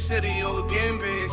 City again, bitch.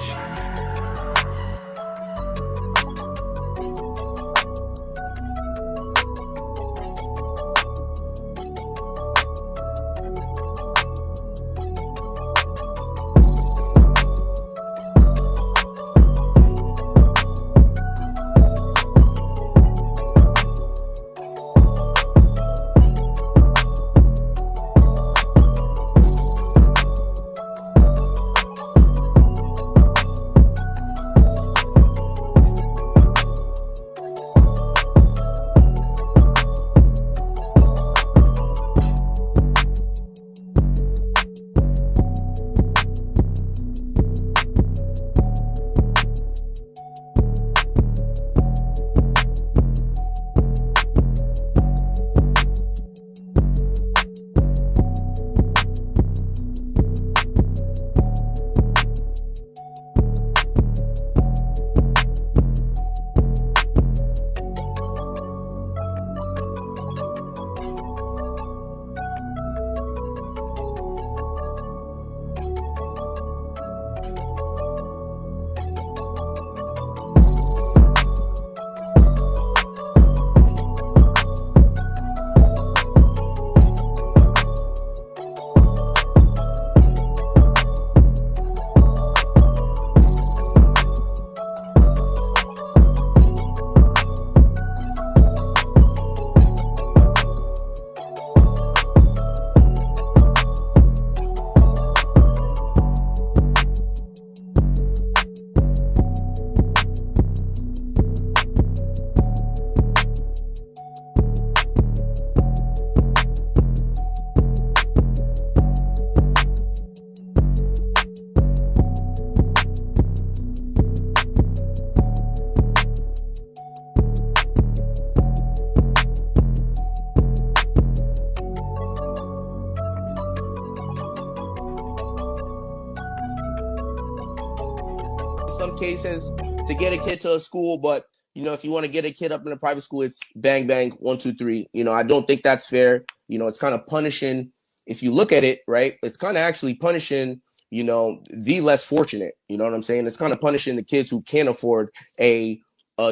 Some cases to get a kid to a school, but if you want to get a kid up in a private school, it's bang, bang, 1, 2, 3. I don't think that's fair. It's kind of punishing. If you look at it, right, it's kind of actually punishing, the less fortunate. You know what I'm saying? It's kind of punishing the kids who can't afford a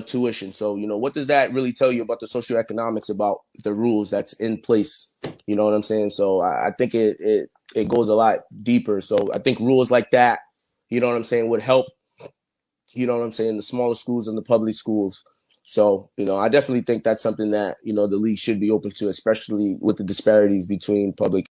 tuition. So, what does that really tell you about the socioeconomics, about the rules that's in place? You know what I'm saying? So I think it goes a lot deeper. So I think rules like that, would help, the smaller schools and the public schools. So, I definitely think that's something that, the league should be open to, especially with the disparities between public.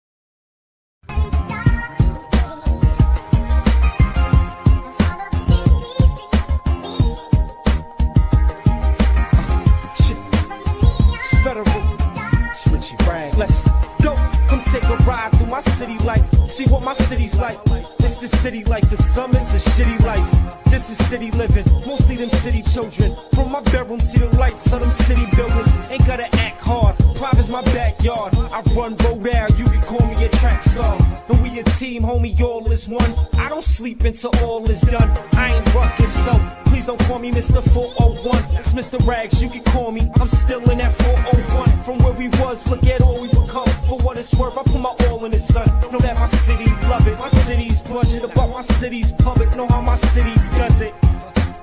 Let's go, come take a ride through my city life. See what my city's like. It's the city life. For some, it's a shitty life. This is city living. Mostly them city children. From my bedroom, see the lights of them city buildings. Ain't gotta act hard. Private's my backyard. I run road out. You can call me a track star. And we a team, homie. All is one. I don't sleep until all is done. I ain't rucking, so please don't call me Mr. 401. It's Mr. Rags. You can call me. I'm still in that 401. From where we was, look at all we become. For what it's worth, I put my all in the sun. Know that my city love it. My city's budget about my city's public. Know how my city does it.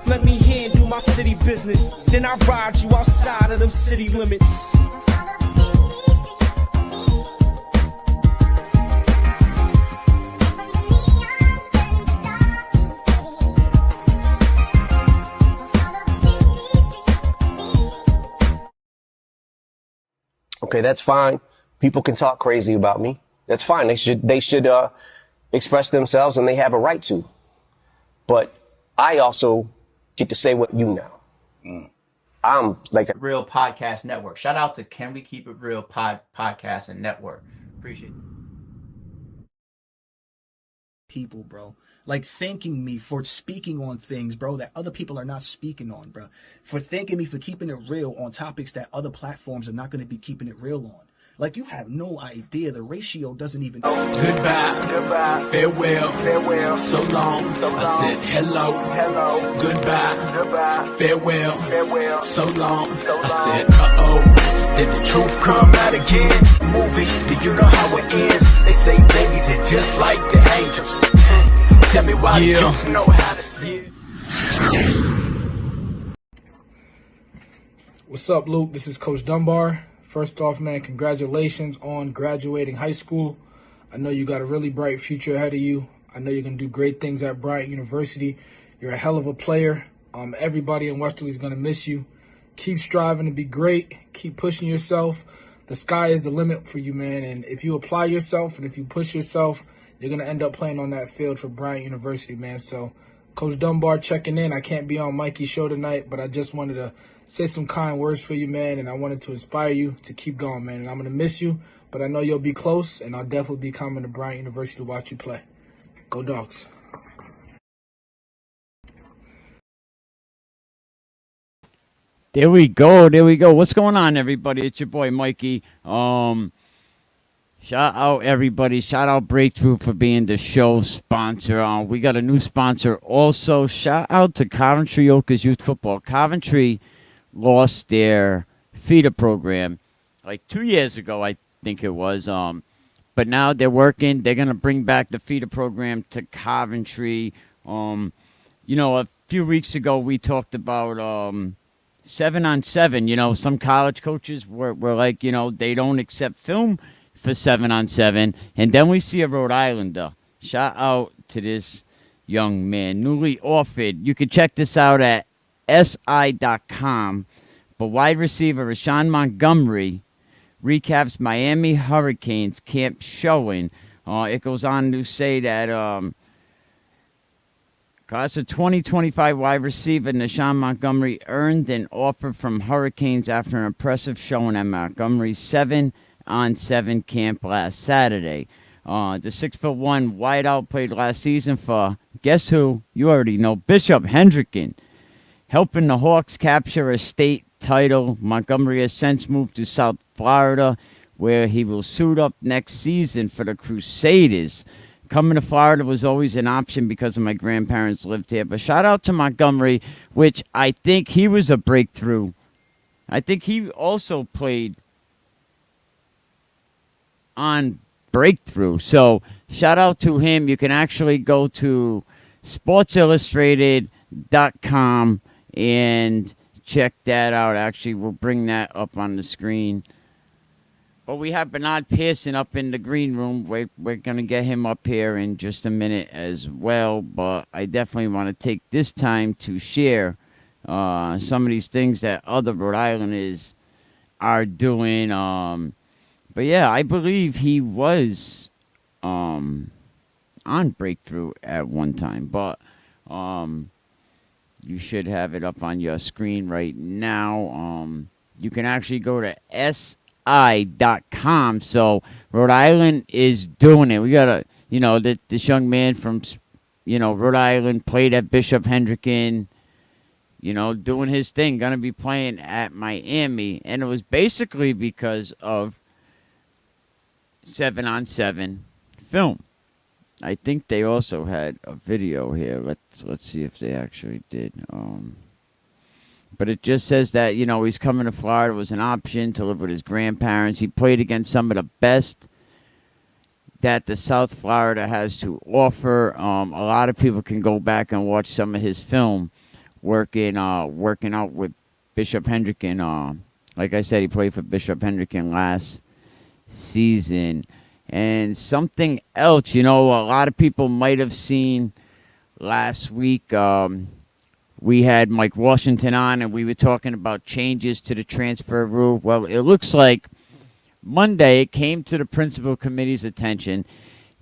Let me handle my city business. Then I ride you outside of them city limits. Okay, that's fine. People can talk crazy about me. That's fine. They should express themselves, and they have a right to. But I also get to say what you know. I'm like a Real Podcast Network. Shout out to Can We Keep It Real Podcast and Network. Appreciate it. People, bro. Like, thanking me for speaking on things, bro, that other people are not speaking on, bro. For thanking me for keeping it real on topics that other platforms are not going to be keeping it real on. Like, you have no idea. The ratio doesn't even... Goodbye, farewell, so long. I said hello, goodbye, farewell, so long. I said uh-oh, did the truth come out again? Movie, do you know how it ends? They say babies are just like the angels. Tell me why these youths know how to see. What's up, Luke? This is Coach Dunbar. First off, man, congratulations on graduating high school. I know you got a really bright future ahead of you. I know you're going to do great things at Bryant University. You're a hell of a player. Everybody in Westerly is going to miss you. Keep striving to be great. Keep pushing yourself. The sky is the limit for you, man. And if you apply yourself and if you push yourself, you're going to end up playing on that field for Bryant University, man. So, Coach Dunbar checking in. I can't be on Mikey's show tonight, but I just wanted to say some kind words for you, man, and I wanted to inspire you to keep going, man. And I'm going to miss you, but I know you'll be close, and I'll definitely be coming to Bryant University to watch you play. Go Dogs. There we go. There we go. What's going on, everybody? It's your boy, Mikey. Shout out, everybody. Shout out Breakthrough for being the show sponsor. We got a new sponsor also. Shout out to Coventry Oakers Youth Football. Coventry lost their feeder program like 2 years ago, I think it was. But now they're working. They're going to bring back the feeder program to Coventry. A few weeks ago we talked about 7-on-7. Some college coaches were like, they don't accept film for 7-on-7. And then we see a Rhode Islander. Shout out to this young man, newly offered. You can check this out at SI.com. But wide receiver Rashawn Montgomery recaps Miami Hurricanes camp showing. It goes on to say that class of 2025 wide receiver Rashawn Montgomery earned an offer from Hurricanes after an impressive showing at Montgomery's 7-on-7 camp last Saturday. The 6'1" wideout played last season for, guess who? You already know, Bishop Hendricken. Helping the Hawks capture a state title, Montgomery has since moved to South Florida, where he will suit up next season for the Crusaders. Coming to Florida was always an option because of my grandparents lived here. But shout out to Montgomery, which I think he was a breakthrough. I think he also played on Breakthrough. So shout out to him. You can actually go to SportsIllustrated.com and check that out. Actually, we'll bring that up on the screen. But we have Bernard Pearson up in the green room. We're going to get him up here in just a minute as well. But I definitely want to take this time to share some of these things that other Rhode Islanders are doing. But yeah, I believe he was on Breakthrough at one time. But you should have it up on your screen right now. You can actually go to SI.com. So Rhode Island is doing it. We got this young man from, Rhode Island played at Bishop Hendricken, doing his thing, going to be playing at Miami. And it was basically because of 7-on-7 film. I think they also had a video here. Let's see if they actually did. But it just says that, he's coming to Florida. It was an option to live with his grandparents. He played against some of the best that the South Florida has to offer. A lot of people can go back and watch some of his film working out with Bishop Hendricken. Like I said, he played for Bishop Hendricken last season. And something else, a lot of people might have seen last week. We had Mike Washington on, and we were talking about changes to the transfer rule. Well, it looks like Monday it came to the principal committee's attention.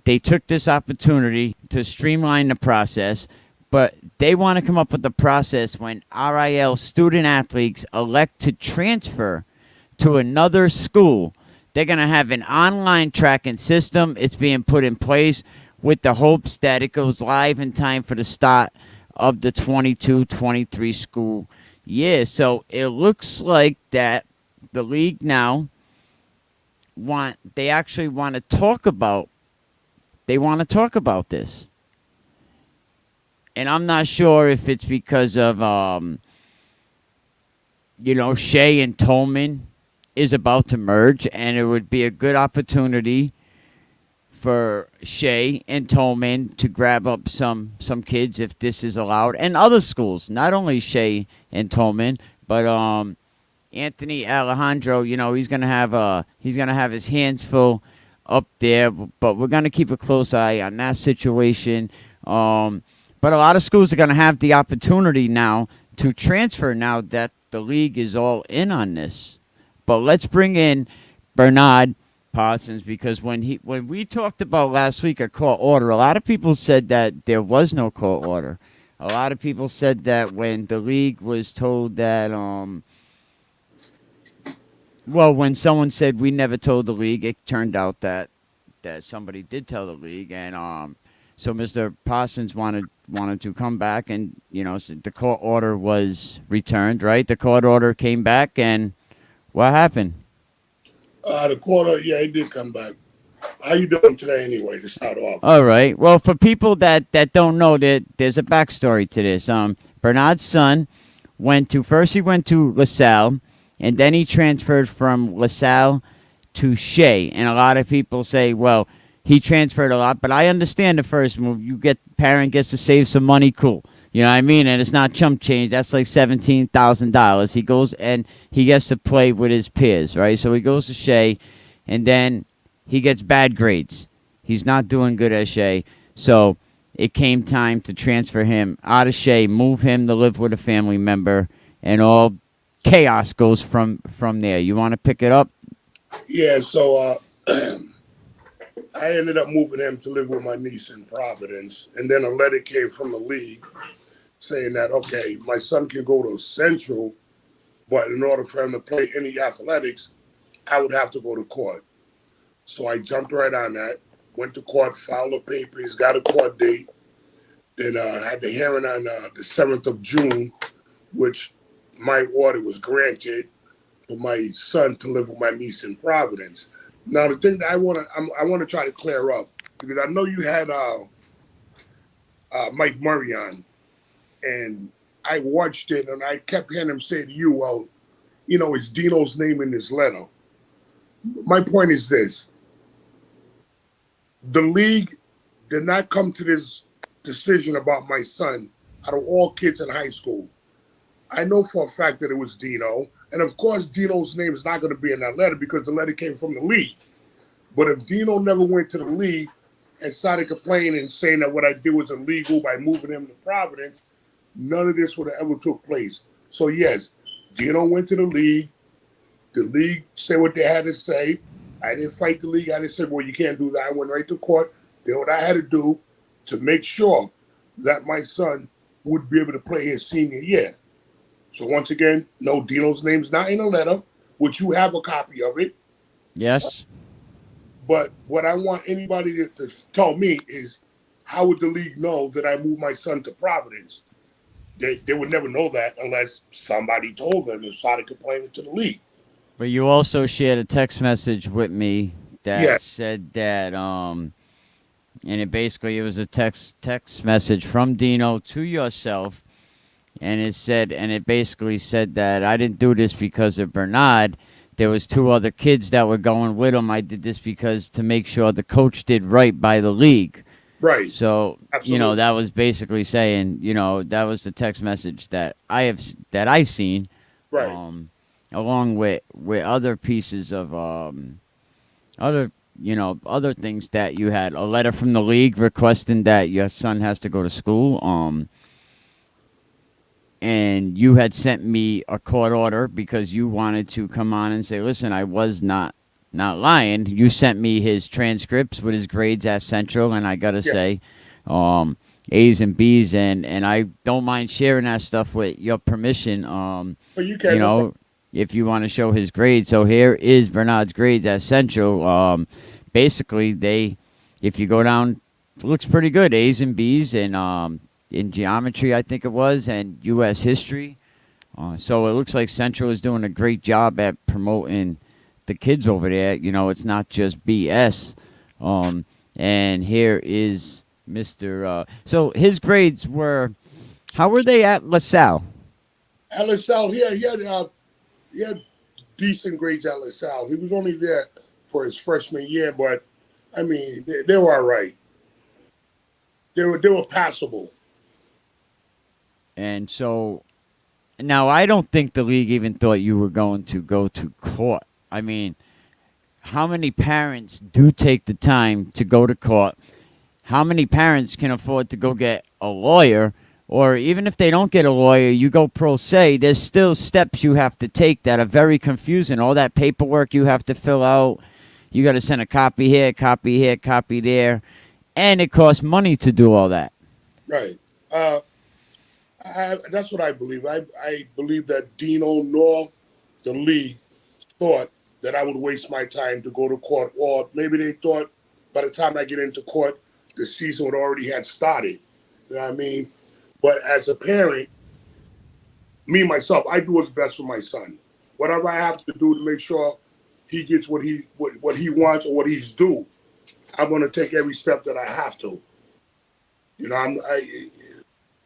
They took this opportunity to streamline the process, but they want to come up with a process when RIL student athletes elect to transfer to another school. They're going to have an online tracking system. It's being put in place with the hopes that it goes live in time for the start of the 22-23 school year. So it looks like that the league now actually want to talk about this. And I'm not sure if it's because of Shea and Tolman is about to merge, and it would be a good opportunity for Shea and Tolman to grab up some kids if this is allowed, and other schools, not only Shea and Tolman, but Anthony Alejandro. You know, he's gonna have his hands full up there, but we're gonna keep a close eye on that situation. But a lot of schools are gonna have the opportunity now to transfer now that the league is all in on this. But let's bring in Bernard Parsons, because when we talked about last week a court order, a lot of people said that there was no court order. A lot of people said that when the league was told that, when someone said we never told the league, it turned out that somebody did tell the league, and so Mr. Parsons wanted to come back, and so the court order was returned, right? The court order came back, and what happened? The quarter, yeah, he did come back. How you doing today anyway, to start off? All right. Well, for people that don't know, there's a backstory to this. Bernard's son went to LaSalle, and then he transferred from LaSalle to Shea. And a lot of people say, well, he transferred a lot, but I understand the first move. Parent gets to save some money, cool. You know what I mean? And it's not chump change. That's like $17,000. He goes and he gets to play with his peers, right? So he goes to Shea, and then he gets bad grades. He's not doing good at Shea. So it came time to transfer him out of Shea, move him to live with a family member, and all chaos goes from there. You want to pick it up? Yeah, so I ended up moving him to live with my niece in Providence. And then a letter came from the league saying that, okay, my son can go to Central, but in order for him to play any athletics, I would have to go to court. So I jumped right on that, went to court, filed the papers, got a court date, then had the hearing on the 7th of June, which my order was granted for my son to live with my niece in Providence. Now, the thing that I want to try to clear up, because I know you had Mike Murray on, and I watched it, and I kept hearing him say to you, well, it's Dino's name in this letter. My point is this. The league did not come to this decision about my son out of all kids in high school. I know for a fact that it was Dino. And of course, Dino's name is not going to be in that letter because the letter came from the league. But if Dino never went to the league and started complaining and saying that what I did was illegal by moving him to Providence, none of this would have ever took place. So yes, Dino went to the league. The league said what they had to say. I didn't fight the league. I didn't say, well, you can't do that. I went right to court, did what I had to do to make sure that my son would be able to play his senior year. So once again, no, Dino's name's not in the letter, which you have a copy of it. Yes. But what I want anybody to tell me is, how would the league know that I moved my son to Providence? They would never know that unless somebody told them and started complaining to the league. But you also shared a text message with me that said that, and it was a text message from Dino to yourself, and it basically said that I didn't do this because of Bernard. There was 2 other kids that were going with him. I did this because to make sure the coach did right by the league. Right. So, Absolutely. That was basically saying, that was the text message that I've seen. Right. Along with other pieces of other things that you had. A letter from the league requesting that your son has to go to school. And you had sent me a court order because you wanted to come on and say, listen, I was not lying. You sent me his transcripts with his grades at Central, and I got to say, A's and B's, and I don't mind sharing that stuff with your permission. But you can, if you want to show his grades. So here is Bernard's grades at Central. Basically, if you go down, it looks pretty good. A's and B's, and in geometry, I think it was, and U.S. history. So it looks like Central is doing a great job at promoting the kids over there. It's not just BS. And here is Mr. So his grades were, how were they at LaSalle? At LaSalle, he had decent grades at LaSalle. He was only there for his freshman year, but I mean, they were all right. They were passable. And so now I don't think the league even thought you were going to go to court. I mean, how many parents do take the time to go to court? How many parents can afford to go get a lawyer? Or even if they don't get a lawyer, you go pro se, there's still steps you have to take that are very confusing. All that paperwork you have to fill out. You got to send a copy here, copy there. And it costs money to do all that. Right. That's what I believe. I believe that Dino nor the league thought that I would waste my time to go to court, or maybe they thought by the time I get into court, the season would already had started. You know what I mean? But as a parent, me myself, I do what's best for my son. Whatever I have to do to make sure he gets what he wants or what he's due, I'm going to take every step that I have to. You know,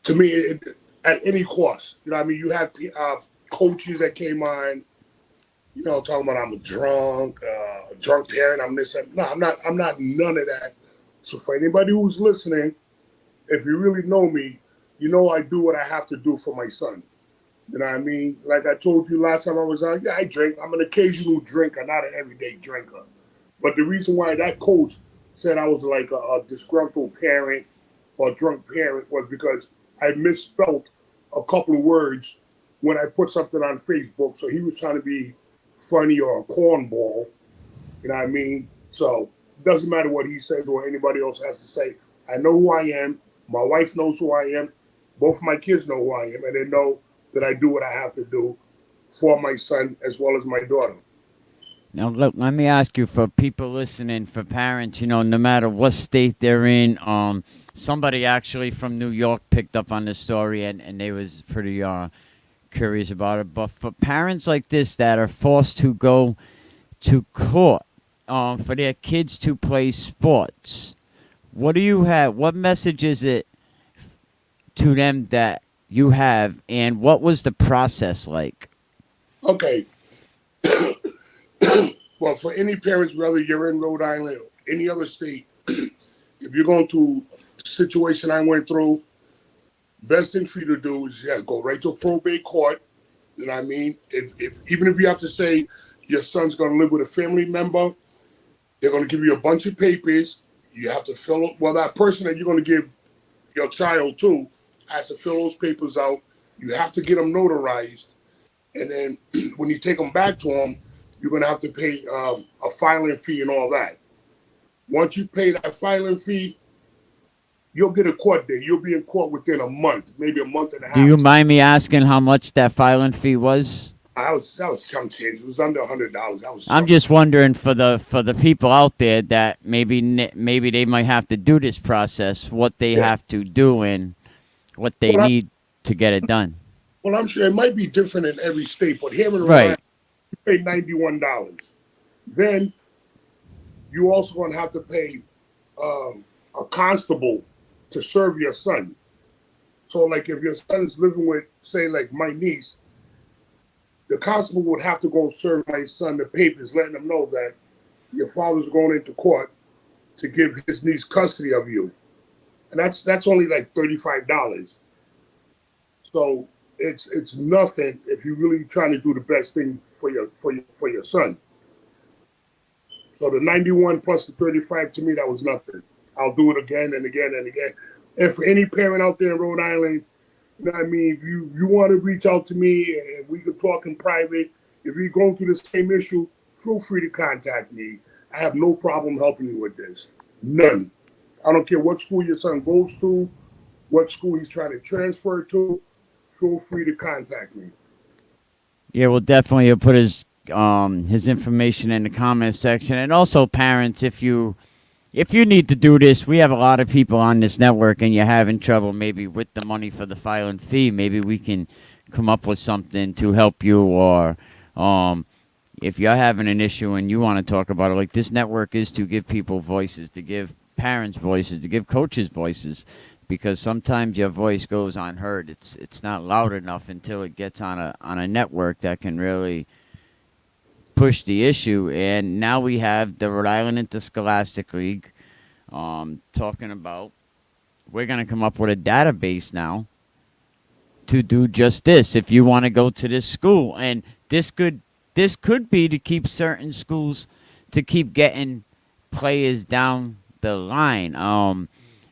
to me, at any cost. You know what I mean? You have coaches that came on, you know, talking about I'm a drunk parent, I'm this. No, I'm not none of that. So for anybody who's listening, if you really know me, you know I do what I have to do for my son. You know what I mean? Like I told you last time I was on, yeah, I drink. I'm an occasional drinker, not an everyday drinker. But the reason why that coach said I was like a disgruntled parent or drunk parent was because I misspelled a couple of words when I put something on Facebook. So he was trying to be funny or a cornball. You know what I mean? So it doesn't matter what he says or anybody else has to say. I know who I am. My wife knows who I am. Both my kids know who I am. And they know that I do what I have to do for my son as well as my daughter. Now, let me ask you, for people listening, for parents, you know, no matter what state they're in, somebody actually from New York picked up on this story and they was pretty curious about it. But for parents like this that are forced to go to court for their kids to play sports, what do you have? What message is it to them that you have, and what was the process like? Okay. Well, for any parents, whether you're in Rhode Island or any other state, if you're going through the situation I went through, best thing for you to do is go right to a probate court. You know what I mean? Even if you have to say your son's going to live with a family member, they're going to give you a bunch of papers. You have to fill up. Well, that person that you're going to give your child to has to fill those papers out. You have to get them notarized. And then when you take them back to them, you're going to have to pay a filing fee and all that. Once you pay that filing fee, you'll get a court date. You'll be in court within a month, maybe a month and a half. Do you mind me asking how much that filing fee was? That was chump change. It was under $100. I'm just wondering for the people out there that maybe they might have to do this process, what they have to do and what they need to get it done. Well, I'm sure it might be different in every state, but here in Rhode Island, you pay $91. Then you also going to have to pay a constable to serve your son. So, like, if your son's living with, say, like my niece, the constable would have to go serve my son the papers, letting him know that your father's going into court to give his niece custody of you, and that's only like $35. So it's nothing if you're really trying to do the best thing for your son. So the 91 plus the 35, to me, that was nothing. I'll do it again and again and again. And for any parent out there in Rhode Island, you know what I mean, if you want to reach out to me and we can talk in private, if you're going through the same issue, feel free to contact me. I have no problem helping you with this. None. I don't care what school your son goes to, what school he's trying to transfer to. Feel free to contact me. Yeah, well, definitely he'll put his information in the comment section. And also, parents, if you need to do this, we have a lot of people on this network and you're having trouble maybe with the money for the filing fee, maybe we can come up with something to help you. Or if you're having an issue and you want to talk about it, like this network is to give people voices, to give parents voices, to give coaches voices, because sometimes your voice goes unheard. It's not loud enough until it gets on a network that can really push the issue. And now we have the Rhode Island Interscholastic League talking about we're going to come up with a database now to do just this. If you want to go to this school, and this could be to keep certain schools to keep getting players down the line.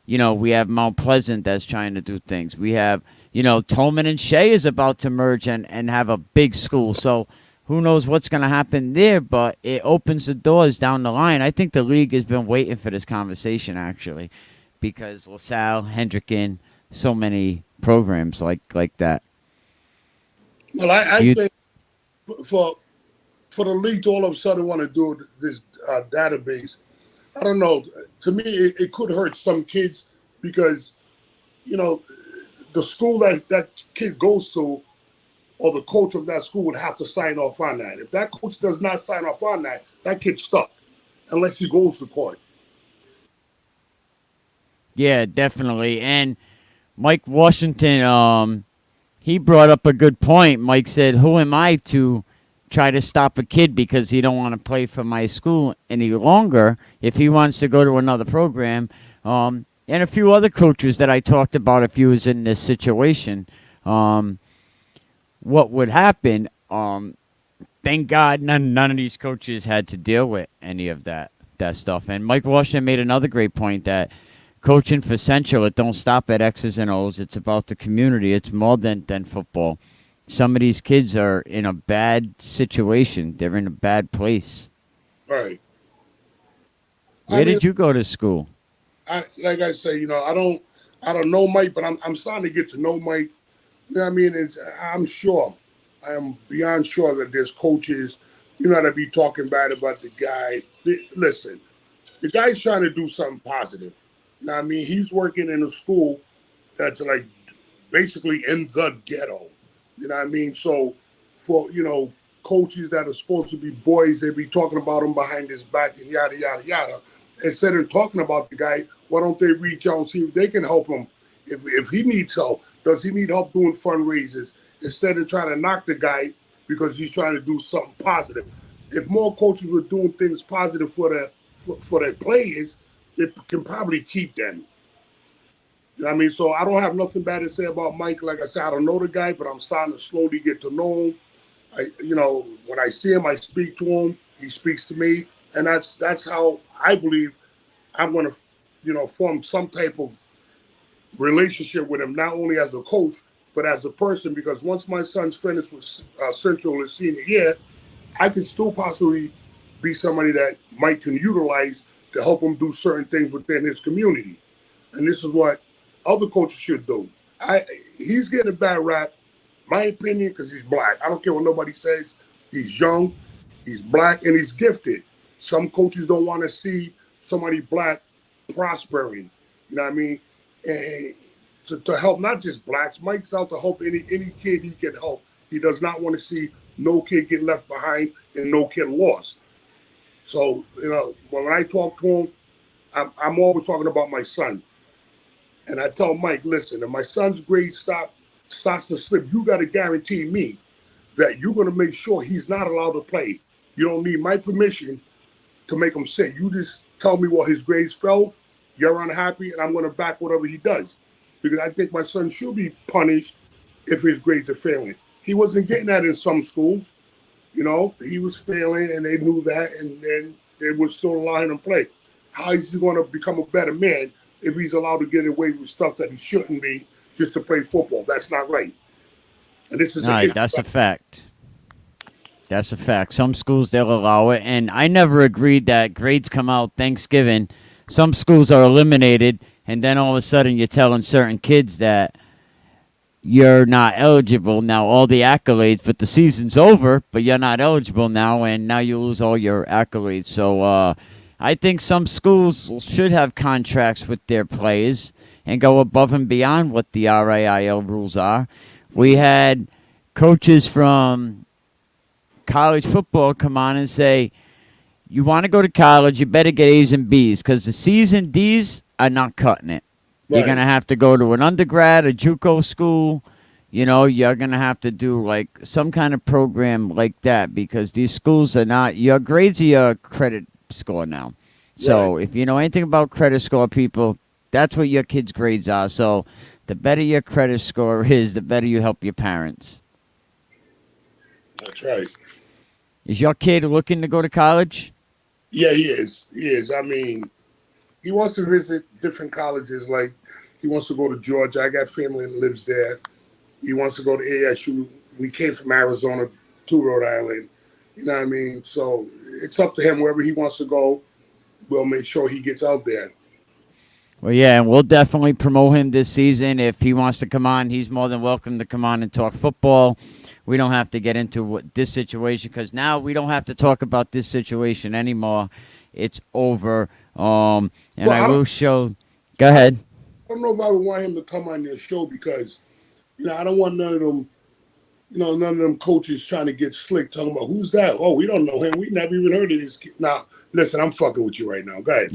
You know, we have Mount Pleasant that's trying to do things. We have, you know, Tolman and Shea is about to merge and have a big school. So who knows what's going to happen there, but it opens the doors down the line. I think the league has been waiting for this conversation, actually, because LaSalle, Hendricken, so many programs like that. Well, I think for the league to all of a sudden want to do this database, I don't know. To me, it could hurt some kids because, you know, the school that kid goes to or the coach of that school would have to sign off on that. If that coach does not sign off on that, that kid's stuck unless he goes to court. Yeah, definitely. And Mike Washington, he brought up a good point. Mike said, who am I to try to stop a kid because he don't want to play for my school any longer if he wants to go to another program? And a few other coaches that I talked about if he was in this situation, what would happen? Thank God none of these coaches had to deal with any of that stuff. And Mike Washington made another great point that coaching for Central, it don't stop at X's and O's. It's about the community. It's more than football. Some of these kids are in a bad situation. They're in a bad place. Right. Where did you go to school? Like I say, you know, I don't know Mike, but I'm starting to get to know Mike. You know what I mean? I am beyond sure that there's coaches, you know, that be talking bad about the guy. Listen, the guy's trying to do something positive. You know what I mean? He's working in a school that's like basically in the ghetto. You know what I mean? So for, you know, coaches that are supposed to be boys, they be talking about him behind his back and yada, yada, yada. Instead of talking about the guy, why don't they reach out and see if they can help him? If he needs help, does he need help doing fundraisers? Instead of trying to knock the guy because he's trying to do something positive. If more coaches were doing things positive for their players, it can probably keep them. You know what I mean? So I don't have nothing bad to say about Mike. Like I said, I don't know the guy, but I'm starting to slowly get to know him. You know, when I see him, I speak to him. He speaks to me. And that's how I believe I'm going to, you know, form some type of relationship with him, not only as a coach, but as a person. Because once my son's finished with Central his senior year, I can still possibly be somebody that Mike can utilize to help him do certain things within his community. And this is what other coaches should do. He's getting a bad rap, my opinion, because he's black. I don't care what nobody says. He's young, he's black, and he's gifted. Some coaches don't want to see somebody black prospering. You know what I mean? And to help not just blacks, Mike's out to help any kid he can help. He does not want to see no kid get left behind and no kid lost. So, you know, when I talk to him, I'm always talking about my son. And I tell Mike, listen, if my son's grade starts to slip, you got to guarantee me that you're going to make sure he's not allowed to play. You don't need my permission to make him sit. You just tell me what his grades fell, you're unhappy, and I'm going to back whatever he does. Because I think my son should be punished if his grades are failing. He wasn't getting that in some schools. You know, he was failing, and they knew that, and then they would still allow him to play. How is he going to become a better man if he's allowed to get away with stuff that he shouldn't be just to play football? That's not right. And this is that's a fact. That's a fact. Some schools, they'll allow it. And I never agreed that grades come out Thanksgiving. Some schools are eliminated, and then all of a sudden you're telling certain kids that you're not eligible. Now, all the accolades, but the season's over, but you're not eligible now, and now you lose all your accolades. So I think some schools should have contracts with their players and go above and beyond what the RAIL rules are. We had coaches from college football come on and say, you want to go to college, you better get A's and B's because the C's and D's are not cutting it. Right. You're going to have to go to an undergrad, a JUCO school. you know, you're going to have to do like some kind of program like that because these schools are not, your grades are your credit score now. So if you know anything about credit score, people, that's what your kids' grades are. So the better your credit score is, the better you help your parents. That's right. Is your kid looking to go to college? Yeah, he is. He is. I mean, he wants to visit different colleges. Like, he wants to go to Georgia. I got family that lives there. He wants to go to ASU. We came from Arizona to Rhode Island. You know what I mean? So it's up to him. Wherever he wants to go, we'll make sure he gets out there. Well, yeah, and we'll definitely promote him this season. If he wants to come on, he's more than welcome to come on and talk football. We don't have to get into this situation because now we don't have to talk about this situation anymore. It's over. And well, I will show. Go ahead. I don't know if I would want him to come on your show because, you know, I don't want none of them, you know, none of them coaches trying to get slick talking about who's that. Oh, we don't know him. We never even heard of this kid. Now, listen, I'm fucking with you right now. Go ahead.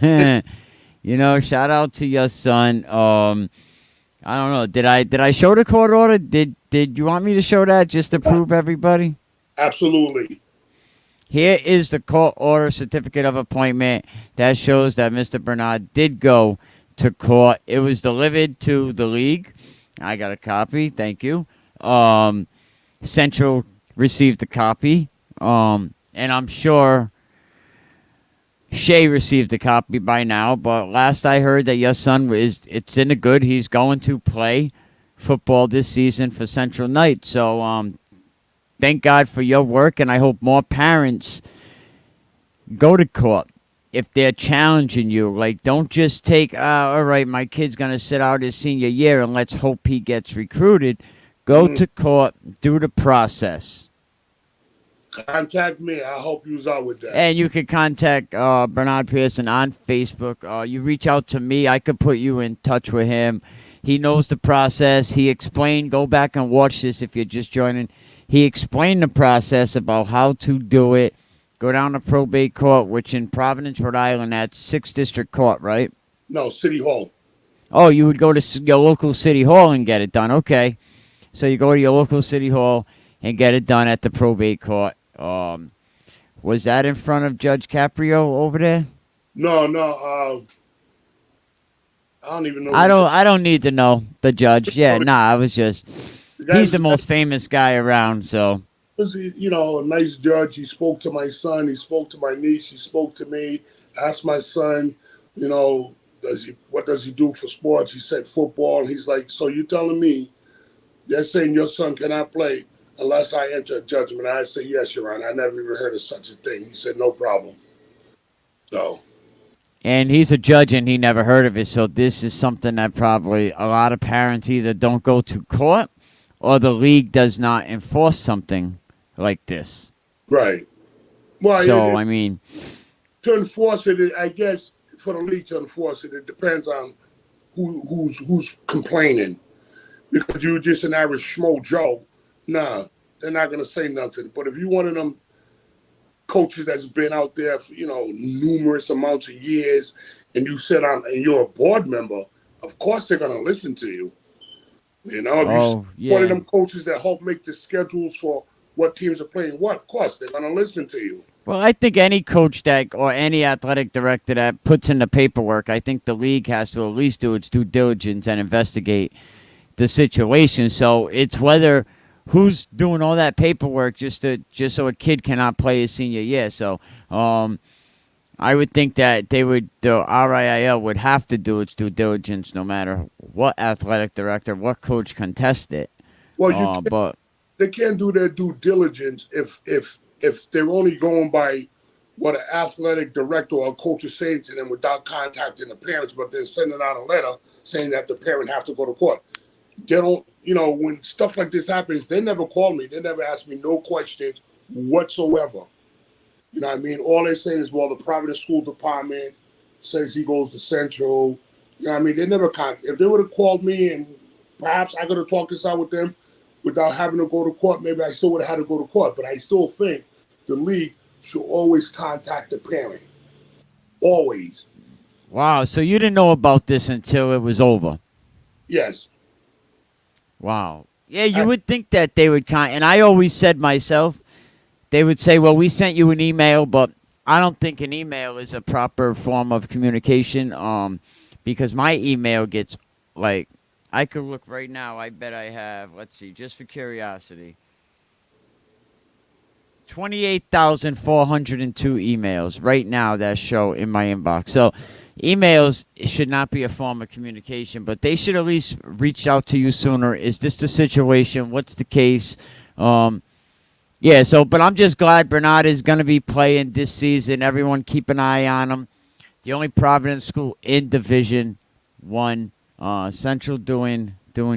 Yeah. You know, shout out to your son. I don't know. Did I show the court order? Did you want me to show that just to prove everybody? Absolutely. Here is the court order certificate of appointment that shows that Mr. Bernard did go to court. It was delivered to the league. I got a copy. Thank you. Central received the copy. And I'm sure Shay received a copy by now, but last I heard that your son it's in the good. He's going to play football this season for Central Knight. So thank God for your work, and I hope more parents go to court if they're challenging you. Like, don't just take, all right, my kid's going to sit out his senior year and let's hope he gets recruited. Go to court, do the process. Contact me. I'll help you out with that. And you can contact Bernard Pearson on Facebook. You reach out to me. I could put you in touch with him. He knows the process. He explained, go back and watch this if you're just joining. He explained the process about how to do it. Go down to probate court, which in Providence, Rhode Island, that's 6th District Court, right? No, City Hall. Oh, you would go to your local city hall and get it done. Okay. So you go to your local city hall and get it done at the probate court. Was that in front of Judge Caprio over there? No. I don't even know. I don't need to know the judge. Yeah, I was just. He's the most famous guy around, so. Was, you know, a nice judge. He spoke to my son. He spoke to my niece. He spoke to me. Asked my son, you know, what does he do for sports? He said football. And he's like, so you telling me they're saying your son cannot play unless I enter a judgment? I said, yes, Your Honor. I never even heard of such a thing. He said, no problem. So. And he's a judge and he never heard of it. So this is something that probably a lot of parents either don't go to court or the league does not enforce something like this. Right. Well, so, I mean. To enforce it, I guess, for the league to enforce it, it depends on who's complaining. Because you're just an average schmo Joe, nah, they're not going to say nothing. But if you're one of them coaches that's been out there for, you know, numerous amounts of years, and you sit on, and you're a board member, of course they're going to listen to you. You know, if you're one of them coaches that help make the schedules for what teams are playing what, of course they're going to listen to you. Well, I think any coach that or any athletic director that puts in the paperwork, I think the league has to at least do its due diligence and investigate the situation. So it's whether who's doing all that paperwork just so a kid cannot play his senior year. So I would think that the RIIL would have to do its due diligence no matter what athletic director, what coach contest it. Well, but they can't do their due diligence if they're only going by what an athletic director or a coach is saying to them without contacting the parents, but they're sending out a letter saying that the parent have to go to court. They don't, you know, when stuff like this happens, they never call me. They never ask me no questions whatsoever. You know what I mean? All they're saying is, well, the Providence School Department says he goes to Central. You know what I mean? They never contact. If they would have called me and perhaps I could have talked this out with them without having to go to court, maybe I still would have had to go to court. But I still think the league should always contact the parent. Always. Wow. So you didn't know about this until it was over? Yes. Wow. Yeah, you would think that they would and I always said myself, they would say, well, we sent you an email, but I don't think an email is a proper form of communication because my email gets, like, I could look right now. I bet I have, let's see, just for curiosity, 28,402 emails right now that show in my inbox. So emails should not be a form of communication, but they should at least reach out to you sooner. Is this the situation? What's the case? Yeah, so, but I'm just glad Bernard is going to be playing this season. Everyone keep an eye on him. The only Providence school in Division 1. Central doing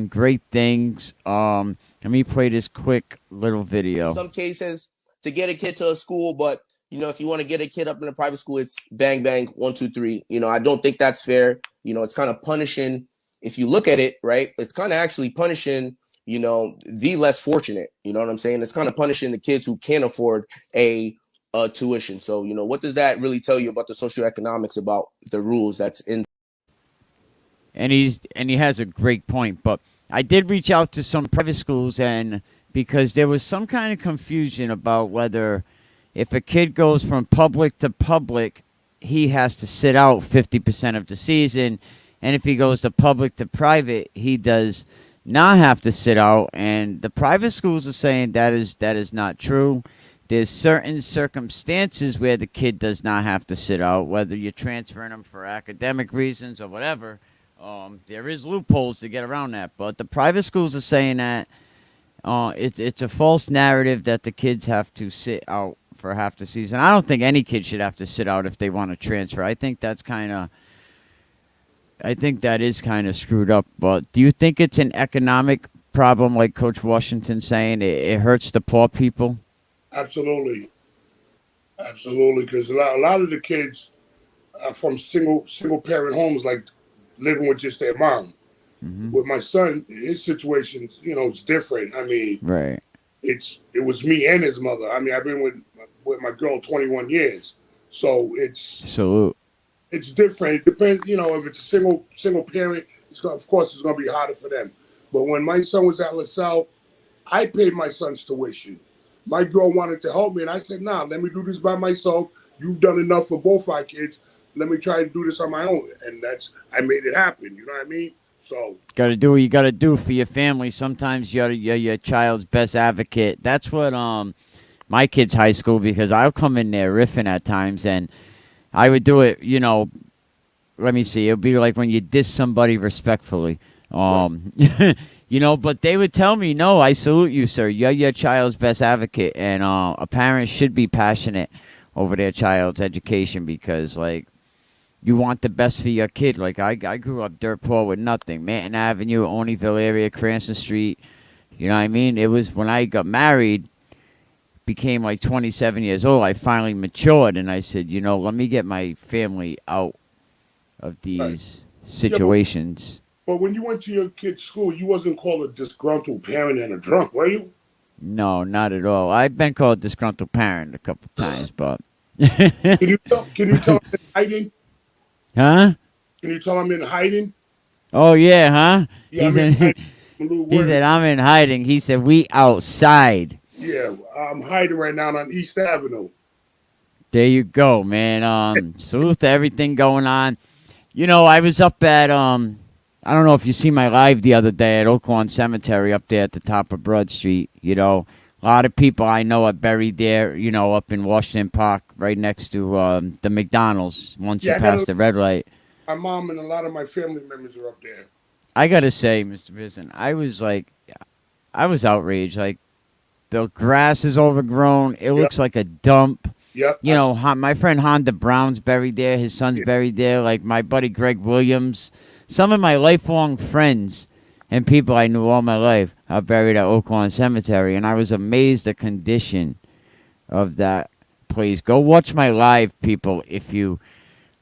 great things. Let me play this quick little video. In some cases, to get a kid to a school, but if you want to get a kid up in a private school, it's bang, bang, 1, 2, 3. I don't think that's fair. It's kind of punishing. If you look at it, right, it's kind of actually punishing, the less fortunate. You know what I'm saying? It's kind of punishing the kids who can't afford a tuition. So, what does that really tell you about the socioeconomics, about the rules that's in? And he has a great point. But I did reach out to some private schools, and because there was some kind of confusion about whether if a kid goes from public to public, he has to sit out 50% of the season. And if he goes to public to private, he does not have to sit out. And the private schools are saying that is not true. There's certain circumstances where the kid does not have to sit out, whether you're transferring him for academic reasons or whatever. There is loopholes to get around that. But the private schools are saying that it's a false narrative that the kids have to sit out for half the season. I don't think any kid should have to sit out if they want to transfer. I think that is kind of screwed up. But do you think it's an economic problem, like Coach Washington's saying? It hurts the poor people? Absolutely. Because a lot of the kids are from single parent homes, like living with just their mom. Mm-hmm. With my son, his situation, it's different. I mean, right. It was me and his mother. I mean, I've been with my girl 21 years, so salute. It's different. It depends, if it's a single parent, of course it's gonna be harder for them. But when my son was at LaSalle, I paid my son's tuition. My girl wanted to help me, and I said, "Nah, let me do this by myself. You've done enough for both our kids. Let me try to do this on my own." And I made it happen. You know what I mean? So got to do what you got to do for your family. Sometimes you're your child's best advocate. That's what my kid's high school, because I'll come in there riffing at times, and I would do it. Let me see. It'll be like when you diss somebody respectfully. But they would tell me, "No, I salute you, sir. You're your child's best advocate," and a parent should be passionate over their child's education, because you want the best for your kid. Like, I grew up dirt poor with nothing. Manton Avenue, Oneyville area, Cranston Street. You know what I mean? It was when I got married, became 27 years old, I finally matured, and I said, let me get my family out of these situations. But when you went to your kid's school, you wasn't called a disgruntled parent and a drunk, were you? No, not at all. I've been called a disgruntled parent a couple times, but... Can you tell I'm in hiding? Huh? Can you tell I'm in hiding? Oh, yeah, huh? Yeah, he said, I'm in hiding. He said, we outside. Yeah, I'm hiding right now on East Avenue. There you go, man. Salute to everything going on. I was up at, I don't know if you see my live the other day at Oaklawn Cemetery up there at the top of Broad Street. A lot of people I know are buried there, up in Washington Park, right next to the McDonald's, once you pass the red light. My mom and a lot of my family members are up there. I got to say, Mr. Pearson, I was outraged. The grass is overgrown. It looks like a dump. Yep. My friend Honda Brown's buried there. His son's buried there. My buddy Greg Williams. Some of my lifelong friends and people I knew all my life are buried at Oaklawn Cemetery, and I was amazed at the condition of that place. Go watch my live, people, if you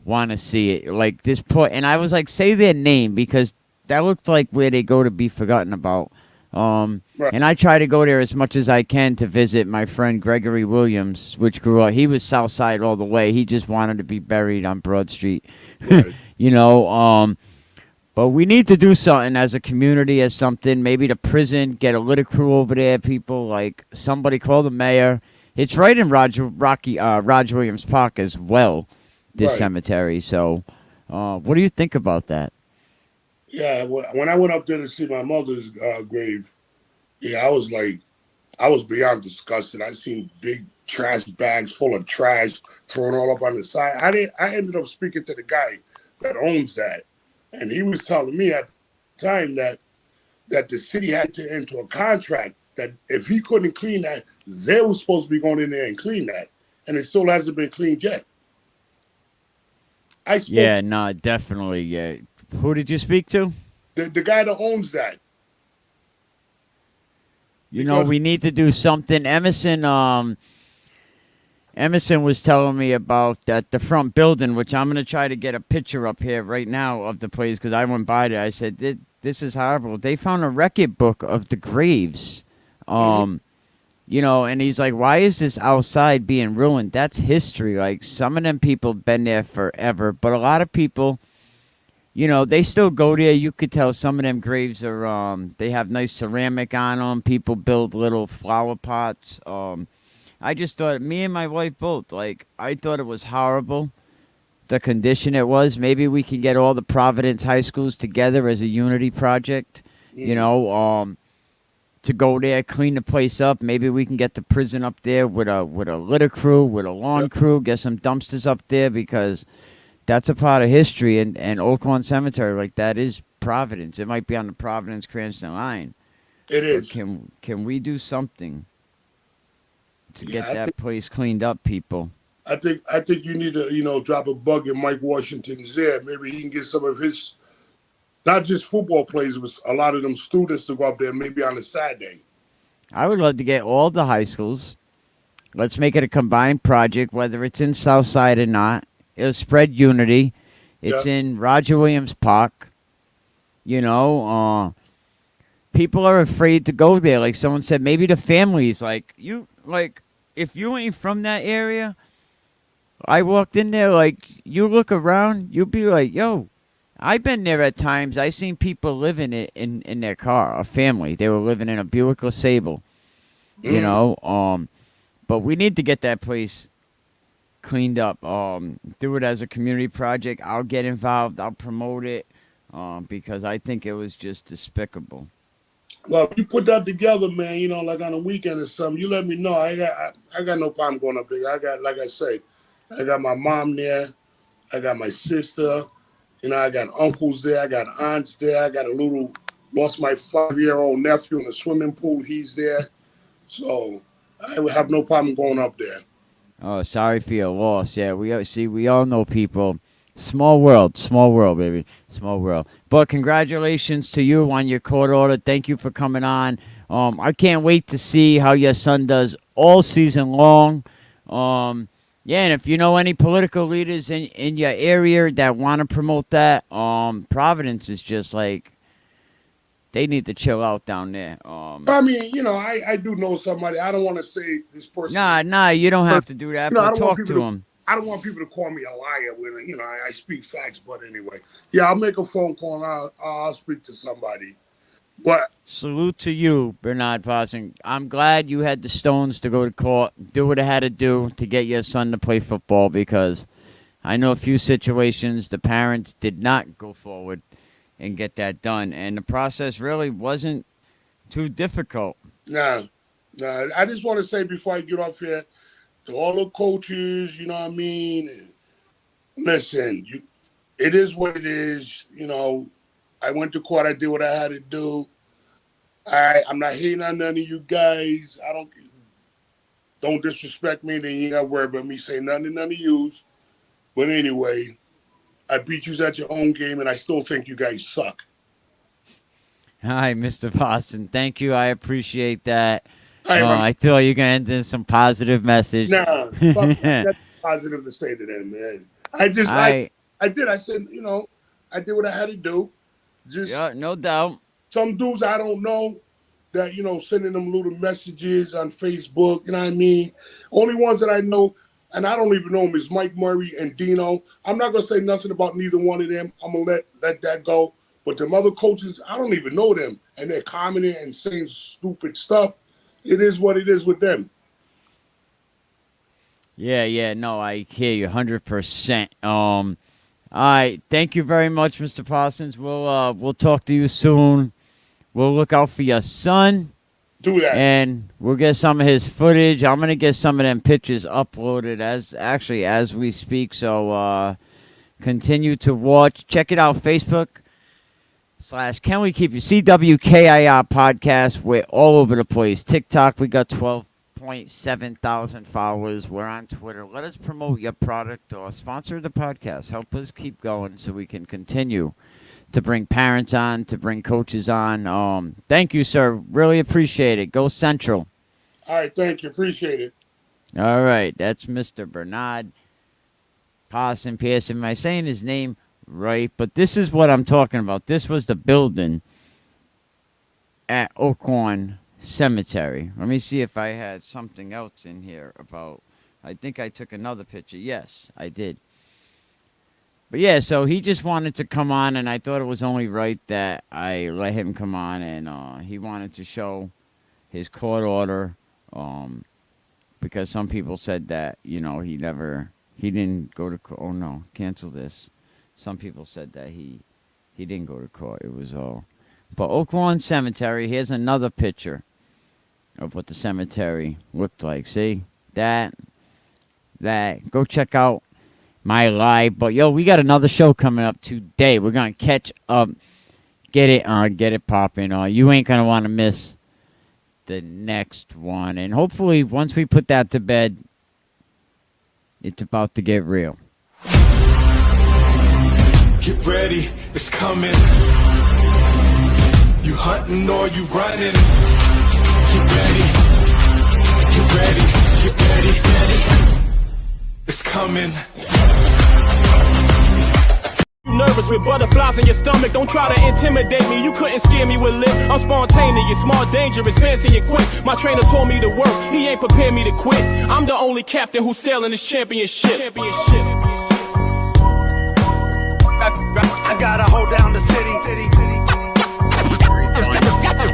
want to see it. And I was say their name, because that looked like where they go to be forgotten about. Right. And I try to go there as much as I can to visit my friend Gregory Williams, which grew up. He was South Side all the way. He just wanted to be buried on Broad Street. Right. But we need to do something as a community, as something. Maybe the prison, get a litter crew over there. People like somebody call the mayor. It's right in Roger Williams Park as well. This Right. cemetery. So, what do you think about that? Yeah. When I went up there to see my mother's grave, yeah, I was beyond disgusted. I seen big trash bags full of trash thrown all up on the side. I ended up speaking to the guy that owns that, and he was telling me at the time that the city had to enter a contract that if he couldn't clean that, they were supposed to be going in there and clean that, and it still hasn't been cleaned yet. I spoke Yeah, to no, definitely. Yeah. Who did you speak to? the guy that owns that You know, because we need to do something. Emerson was telling me about that the front building, which I'm gonna try to get a picture up here right now of the place because I went by there. I said, "This is horrible." They found a record book of the graves. Mhm. Um, you know, and he's like, "Why is this outside being ruined? That's history. Like some of them people been there forever, but a lot of people." You know, they still go there. You could tell some of them graves are they have nice ceramic on them. People build little flower pots. I just thought me and my wife both like I thought it was horrible the condition it was. Maybe we can get all the Providence high schools together as a unity project, you Mhm. know, to go there, clean the place up. Maybe we can get the prison up there with a litter crew, with a lawn Yep. crew, get some dumpsters up there because that's a part of history, and Oak Lawn Cemetery like that is Providence. It might be on the Providence Cranston line, It but is. can we do something to Yeah, get that place cleaned up, people? I think you need to drop a bug in Mike Washington's ear. Maybe he can get some of his not just football players, but a lot of them students to go up there maybe on a Saturday. I would love to get all the high schools. Let's make it a combined project, whether it's in Southside or not. It'll spread unity. Yeah. It's in Roger Williams Park. You know, people are afraid to go there. Like someone said, maybe the families, like you, like if you ain't from that area, I walked in there, like you look around, you'll be like, yo, I've been there at times. I seen people living it in their car, a family. They were living in a Buick LeSabre, you Mm. know. But we need to get that place cleaned up. Do it as a community project. I'll get involved. I'll promote it. Because I think it was just despicable. Well, if you put that together, man, like on a weekend or something, you let me know. I got no problem going up there. I got, like I said, I got my mom there. I got my sister. I got uncles there. I got aunts there. I got a little, lost my 5-year-old nephew in the swimming pool. He's there. So I would have no problem going up there. Oh, sorry for your loss. Yeah, we all know people. Small world, baby, small world. But congratulations to you on your court order. Thank you for coming on. I can't wait to see how your son does all season long. Yeah, and if you know any political leaders in your area that want to promote that, Providence is just like they need to chill out down there. I mean, I do know somebody. I don't want to say this person's, Nah, you don't have to do that, I but don't want talk people to to. him. I don't want people to call me a liar when I speak facts. But anyway, yeah, I'll make a phone call and I'll speak to somebody. But Salute to you, Bernard Parson. I'm glad you had the stones to go to court, do what I had to do to get your son to play football because I know a few situations the parents did not go forward and get that done. And the process really wasn't too difficult. nah, I just want to say before I get off here to all the coaches, you know what I mean. Listen, it is what it is. I went to court. I did what I had to do. I'm not hating on none of you guys. I don't disrespect me. Then you ain't got to worry about me saying nothing to none of yous. But anyway, I beat you at your own game, and I still think you guys suck. Hi, Mr. Parson. Thank you. I appreciate that. All right, I thought you were going to end in some positive message. nah, fuck that. That's positive to say to them, man. I just, I, I did. I said, I did what I had to do. Just yeah, no doubt. some dudes I don't know that sending them little messages on Facebook. You know what I mean? Only ones that I know, and I don't even know them, is Mike Murray and Dino. I'm not gonna say nothing about neither one of them. I'm gonna let that go. But them other coaches, I don't even know them, and they're commenting and saying stupid stuff. It is what it is with them. Yeah, no, I hear you 100%. All right, thank you very much, Mr. Parsons. We'll talk to you soon. We'll look out for your son. Do that. And we'll get some of his footage. I'm gonna get some of them pictures uploaded as we speak. So continue to watch. Check it out, Facebook / Can We Keep You CWKIR podcast. We're all over the place. TikTok, we got 12.7 thousand followers. We're on Twitter. Let us promote your product or sponsor the podcast. Help us keep going so we can continue to bring parents on, to bring coaches on. Thank you, sir. Really appreciate it. Go Central. All right, thank you. Appreciate it. All right, that's Mr. Bernard Pearson. Am I saying his name right? But this is what I'm talking about. This was the building at Oaklawn Cemetery. Let me see if I had something else in here about. I think I took another picture. Yes, I did. But yeah, so he just wanted to come on, and I thought it was only right that I let him come on, and he wanted to show his court order, because some people said that, he didn't go to court. Oh no, cancel this. Some people said that he didn't go to court. It was all. But Oaklawn Cemetery, here's another picture of what the cemetery looked like. See? That. Go check out my live. But yo, we got another show coming up today. We're gonna catch up, get it popping. You ain't gonna want to miss the next one. And hopefully, once we put that to bed, it's about to get real. Get ready, it's coming. You hunting or you running? Get ready. It's coming. You nervous with butterflies in your stomach, don't try to intimidate me, you couldn't scare me with lip. I'm spontaneous, smart, dangerous, fancy and quick. My trainer told me to work, he ain't prepared me to quit. I'm the only captain who's sailing this championship. I gotta hold down the city.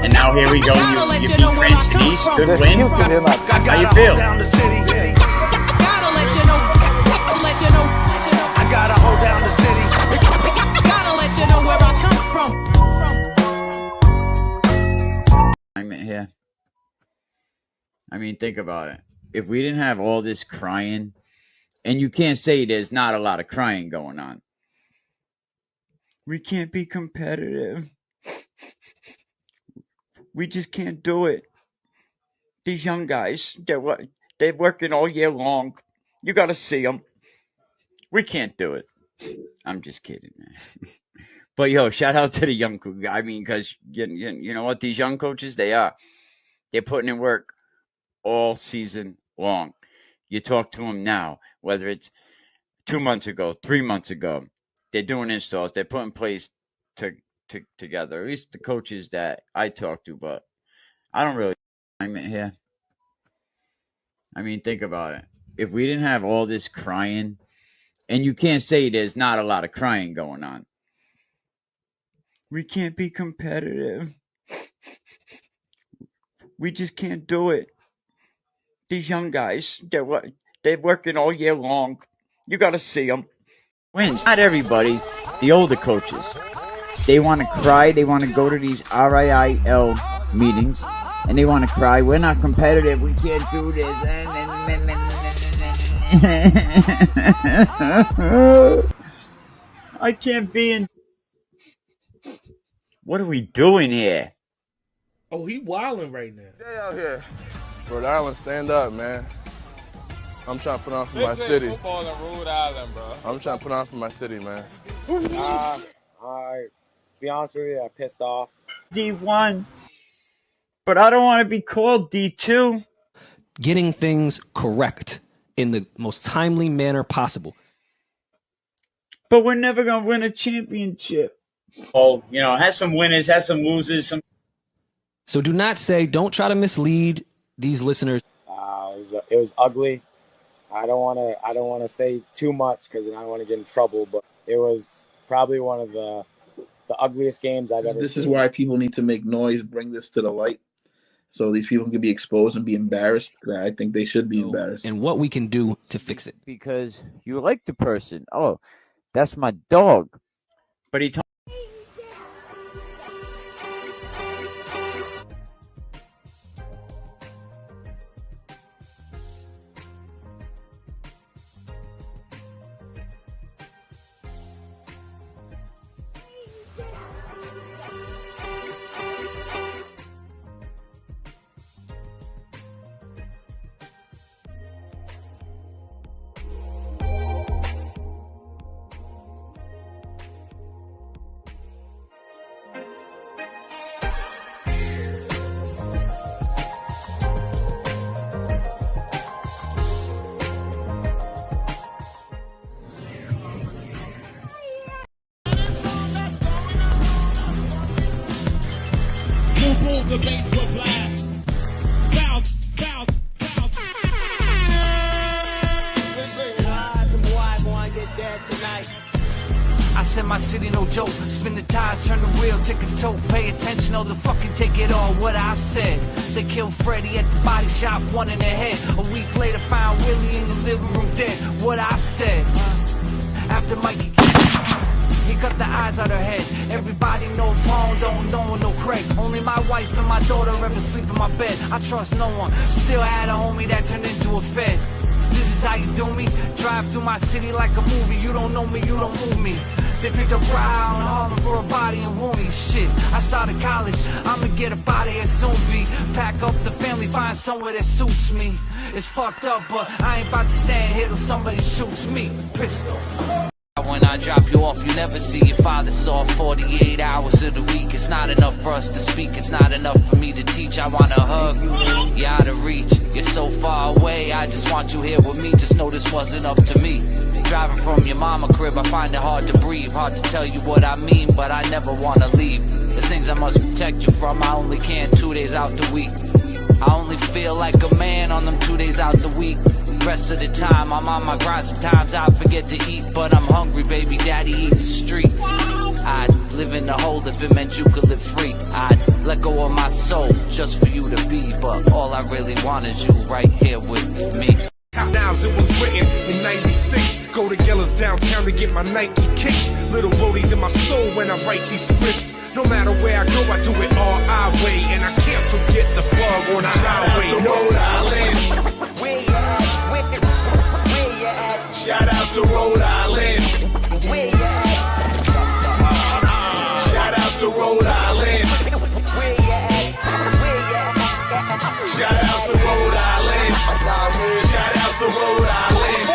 And now here we go. You beat Cranston East. Good win. How you feel? Gotta let you know. I gotta hold down the city. Gotta let you know where I come from. I'm here. I mean, think about it. If we didn't have all this crying, and you can't say there's not a lot of crying going on. We can't be competitive. We just can't do it. These young guys, they're working all year long. You got to see them. We can't do it. I'm just kidding, man. But, yo, shout out to the young coaches. I mean, because you know what? These young coaches, they're putting in work all season long. You talk to them now, whether it's 2 months ago, 3 months ago, they're doing installs. They're putting plays together. At least the coaches that I talk to, but I don't really. I'm here. I mean, think about it. If we didn't have all this crying, and you can't say there's not a lot of crying going on. We can't be competitive. We just can't do it. These young guys, they're working all year long. You got to see them. Wins. Not everybody. The older coaches. They want to cry. They want to go to these RIIL meetings. And they want to cry. We're not competitive. We can't do this. I can't be in. What are we doing here? Oh, he wilding right now. Stay out here. Rhode Island, stand up, man. I'm trying to put on for my city. Football in Rhode Island, bro. I'm trying to put on for my city, man. Be honest with you, I'm pissed off. D1. But I don't want to be called D2. Getting things correct in the most timely manner possible. But we're never going to win a championship. Oh, has some winners, has some losers. So don't try to mislead these listeners. It was ugly. I don't want to say too much because I don't want to get in trouble, but it was probably one of the the ugliest games I've ever This seen. is why people need to make noise, bring this to the light, so these people can be exposed and be embarrassed. I think they should be embarrassed. And what we can do to fix it. Because you like the person. Oh, that's my dog. But he told I said my city no joke. Spin the tires, turn the wheel, take a toke. Pay attention, or the fucking take it all. What I said. They killed Freddie at the body shop, one in the head. A week later, found Willie in his living room dead. What I said. After Mikey, he cut the eyes out her head. Everybody know Paul, don't know no Craig. Only my wife and my daughter ever sleep in my bed. I trust no one. Still had a homie that turned into a fed. This is how you do me. Drive through my city like a movie. You don't know me, you don't move me. They picked up Brown Harlem for a body and wound me. Shit, I started college. I'ma get up out of here soon. Be pack up the family, find somewhere that suits me. It's fucked up, but I ain't about to stand here till somebody shoots me. Pistol. When I drop you off, you never see your father. Saw 48 hours of the week. It's not enough for us to speak. It's not enough for me to teach. I wanna hug you. You're out of reach. You're so far away. I just want you here with me. Just know this wasn't up to me. Driving from your mama crib, I find it hard to breathe. Hard to tell you what I mean, but I never wanna leave. There's things I must protect you from. I only can 2 days out the week. I only feel like a man on them 2 days out the week. Rest of the time, I'm on my grind. Sometimes I forget to eat, but I'm hungry, baby daddy, eat the street. I'd live in the hole if it meant you could live free. I'd let go of my soul just for you to be, but all I really want is you right here with me. Countdowns, it was written in 96. Go to Yellow's downtown to get my Nike kicks. Little roadies in my soul when I write these scripts. No matter where I go, I do it all our way. And I can't forget the plug on the highway. Rhode Island. Where you at? Where you at? Shout out to Rhode Island. Where you at? Shout out to Rhode Island. Where you at? Where you at? Shout out to Rhode Island. Shout out to Rhode Island.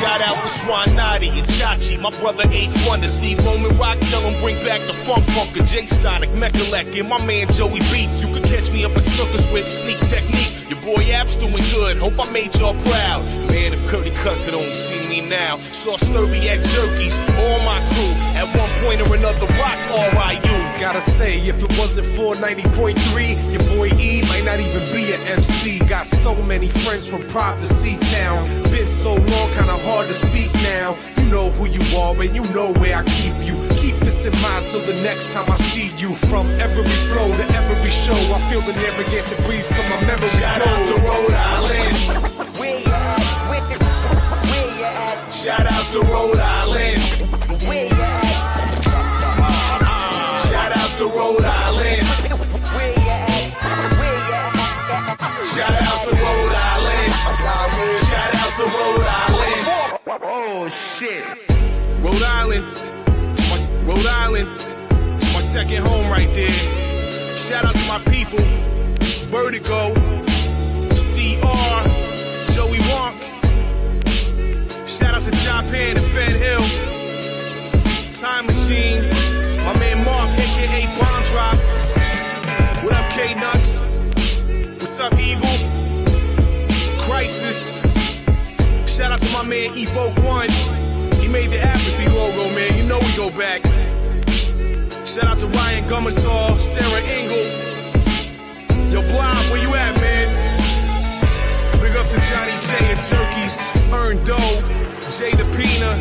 Shout out to Swanati and Chachi, my brother H1 to see Roman Rock, tell him bring back the funk funker, J Sonic, Mechalek, and my man Joey Beats. You can catch me up at Snookers with Sneak Technique. Your boy App's doing good, hope I made y'all proud. Man, if Curly Cut could only see me now. Saw Sturby at Jerky's, all my crew. At one point or another, rock RIU. Gotta say, if it wasn't for 90.3, your boy E might not even be an MC. Got so many friends from Prop to C-Town. Been so long, kinda hard to speak now. You know who you are and you know where I keep you. Keep this in mind till the next time I see you. From every flow to every show, I feel the Narragansett breeze till my memory goes. Shout out to Rhode Island. Where you at? Where you at? Shout out to Rhode Island. Where you at? Shout out to Rhode Island. Where you at? Where you at? Shout out to Rhode Island. Shout out to Rhode Island. Oh shit. Rhode Island. Rhode Island. My second home right there. Shout out to my people. Vertigo. CR. Joey Wonk. Shout out to Japan and Fed Hill. Time Machine. My man Mark, aka Bomb Drop. What up, K-Nuts? What's up, Evil? Crisis. Shout out to my man Evoke One. He made the apathy logo, man. You know we go back. Shout out to Ryan Gummersaw, Sarah Engel. Yo, Blob, where you at, man? Big up to Johnny J and Turkeys, Earn Doe, Jay DePina,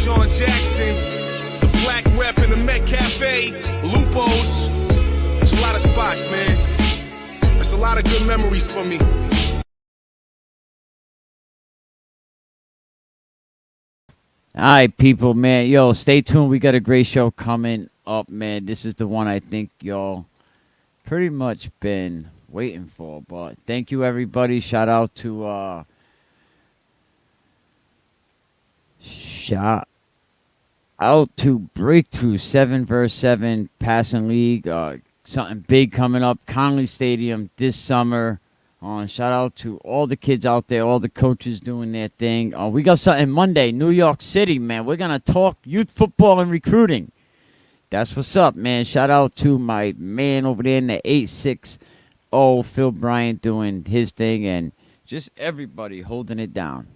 Sean Jackson, The Black Rep in the Met Cafe, Lupo's. There's a lot of spots, man. There's a lot of good memories for me. All right, people, man. Yo, stay tuned. We got a great show coming up, man. This is the one I think y'all pretty much been waiting for. But thank you, everybody. Shout out to Breakthrough 7 vs 7 Passing League. Something big coming up. Conley Stadium this summer. Shout out to all the kids out there, all the coaches doing their thing. We got something Monday, New York City, man. We're going to talk youth football and recruiting. That's what's up, man. Shout out to my man over there in the 860, Phil Bryant, doing his thing, and just everybody holding it down.